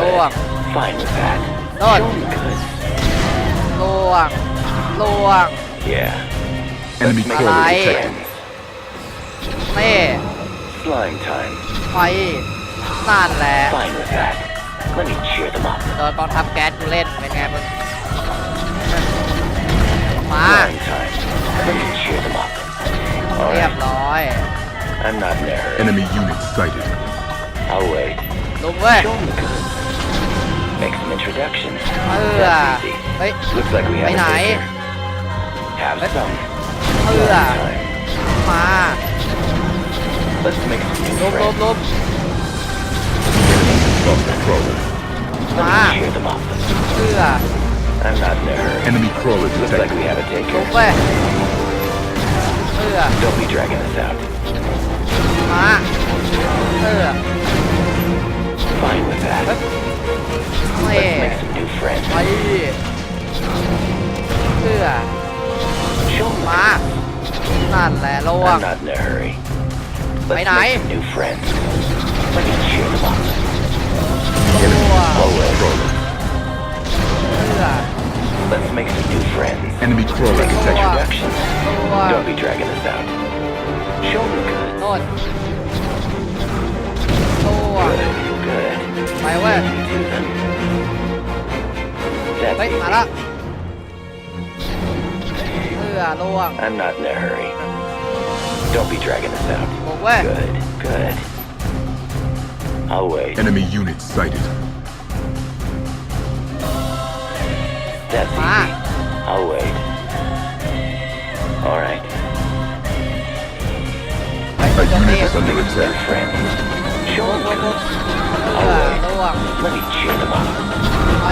ล่วง Fine with that. Good. Show me good. ล่วงล่วง Yeah. Enemy Make crawler Alright. detected. นี่ Flying time. ไปนั่นแหละ Fine with that. Let me cheer them up. โดนกองทัพแก๊สกูเล่นเป็นไงมึงมา Flying time. Let me cheer them up. เรียบ Alright. ร้อย I'm not in a hurry. Enemy unit sighted. I'll wait. ลุงเว้ย Show me good. Make some introductions. เออ That's easy. เฮ้ย Looks like we have ไป a ไหน taker. Have some. เออ Flying time. มา Let's make some ลุ new มลุม friends. ลุม Lost the crawler. Let Ah. me cheer them up. เพื่อ I'm not in a hurry. Enemy crawler Looks like detected. we have a ลุ taker. มเว้ยเพื่อ Don't be dragging us out. มาเพื่อ Fine with that. ไม่ Let's make some new friends. ไปเพื่อ Show me มานั่นแหละล่วง I'm not in a hurry. Let's Bye, make Nai. some new friends. Let me cheer them up. ล่วง I'll wait. Crawler. เพื่อ Let's make some new friends. Enemy crawler Make some detected. introductions. ล่วง Don't be dragging us out. Show me good. โน่นล่วง Good. Good. ไปเว้ย Let me do them. เฮ้ย That's มา easy. ละเพื่อล่วง I'm not in a hurry. Don't be dragging us out. บุกเว้ย Good. Good. I'll wait. Enemy unit sighted. That's Ma. easy. I'll wait. All right. A unit is under New attack. friends. Show บุ them กบุกบุก good. เพื่อ I'll wait. ล่วง Let me cheer them up. ไป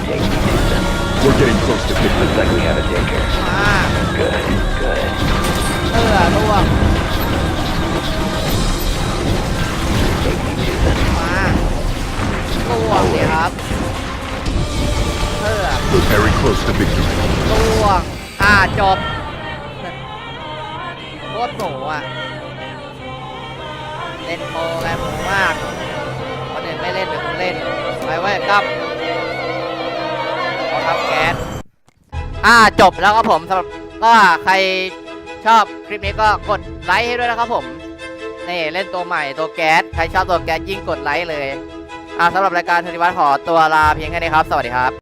Take me to them. We're getting close to victory. Looks like we have a taker. มา Good. Good. เพื่อล่วง Take me to them. มาล่วงสิครับเพื่อ We're very close to victory. ล่วงจบโคตรหมูอ่ะเล่นโปรแกรมหมูมากคนอื่นไม่เล่นเดี๋ยวกูเล่นไปเว้ยกับเอาครับแก๊สจบแล้วครับผมสำหรับก็ใครชอบคลิปนี้ก็กดไลค์ให้ด้วยนะครับผมนี่เล่นตัวใหม่ตัวแก๊สใครชอบตัวแก๊สยิ่งกดไลค์เลยสำหรับรายการธนิวัฒน์ขอตัวลาเพียงแค่นี้ครับสวัสดีครับ